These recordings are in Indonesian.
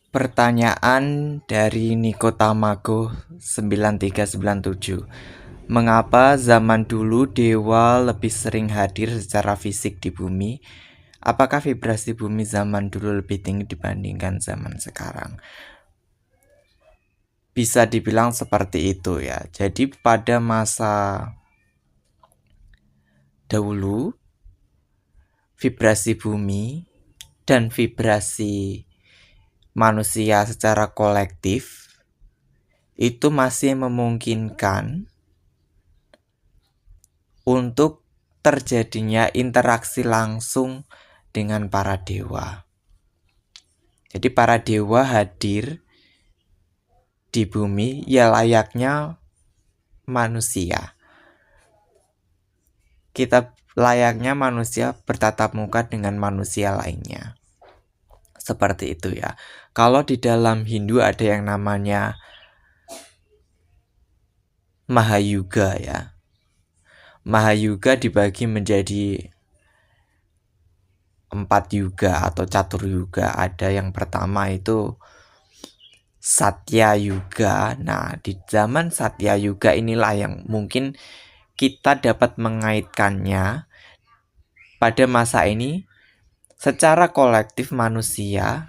Pertanyaan dari Niko Tamago 9397. Mengapa zaman dulu dewa lebih sering hadir secara fisik di bumi? Apakah vibrasi bumi zaman dulu lebih tinggi dibandingkan zaman sekarang? Bisa dibilang seperti itu ya. Jadi pada masa dahulu, vibrasi bumi dan vibrasi manusia secara kolektif itu masih memungkinkan untuk terjadinya interaksi langsung dengan para dewa. Jadi para dewa hadir di bumi ya layaknya manusia. Kita layaknya manusia bertatap muka dengan manusia lainnya. Seperti itu ya. Kalau di dalam Hindu ada yang namanya Mahayuga ya. Mahayuga dibagi menjadi 4 yuga atau catur yuga. Ada yang pertama itu Satya Yuga. Nah, di zaman Satya Yuga inilah yang mungkin kita dapat mengaitkannya pada masa ini secara kolektif manusia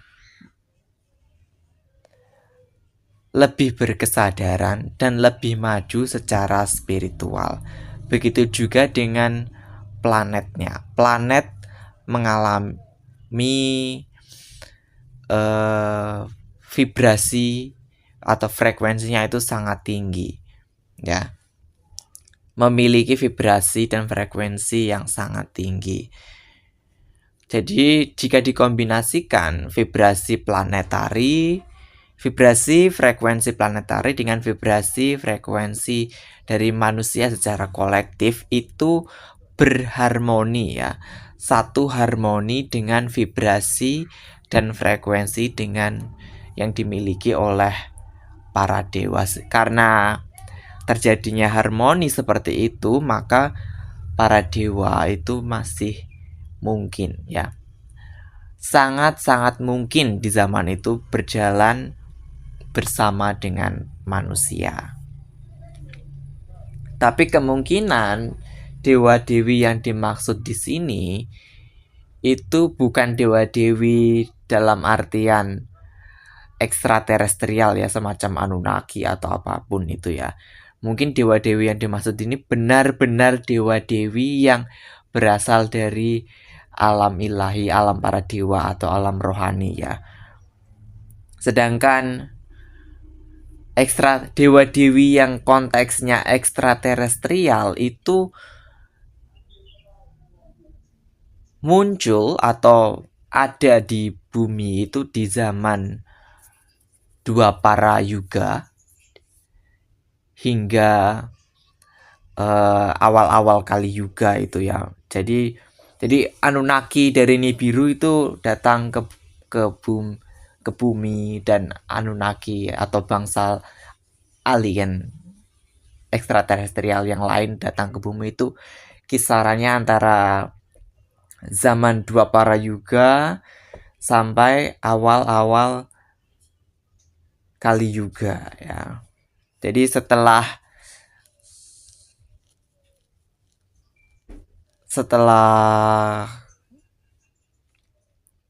lebih berkesadaran dan lebih maju secara spiritual. Begitu juga dengan planetnya. Planet mengalami vibrasi atau frekuensinya itu sangat tinggi ya, memiliki vibrasi dan frekuensi yang sangat tinggi. Jadi jika dikombinasikan vibrasi frekuensi planetari dengan vibrasi frekuensi dari manusia secara kolektif itu berharmoni ya. Satu harmoni dengan vibrasi dan frekuensi dengan yang dimiliki oleh para dewa. Karena terjadinya harmoni seperti itu, maka para dewa itu masih mungkin ya. Sangat-sangat mungkin di zaman itu berjalan bersama dengan manusia. Tapi kemungkinan dewa-dewi yang dimaksud di sini itu bukan dewa-dewi dalam artian ekstraterestrial ya, semacam Anunnaki atau apapun itu ya. Mungkin dewa-dewi yang dimaksud ini benar-benar dewa-dewi yang berasal dari alam ilahi, alam para dewa atau alam rohani ya. Sedangkan dewa-dewi yang konteksnya ekstraterestrial itu muncul atau ada di bumi itu di zaman dua para yuga hingga awal-awal kali yuga itu ya. Jadi Anunnaki dari Nibiru itu datang ke bumi, dan Anunnaki atau bangsa alien ekstraterestrial yang lain datang ke bumi itu kisarannya antara zaman dua para yuga sampai awal-awal kali yuga ya. Jadi setelah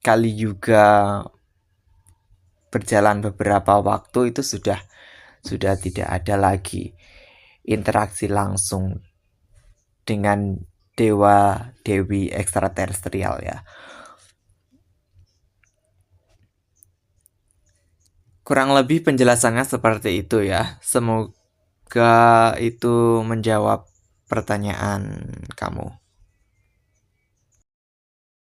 kali yuga berjalan beberapa waktu itu sudah tidak ada lagi interaksi langsung dengan dewa dewi ekstraterestrial ya. Kurang lebih penjelasannya seperti itu ya. Semoga itu menjawab pertanyaan kamu.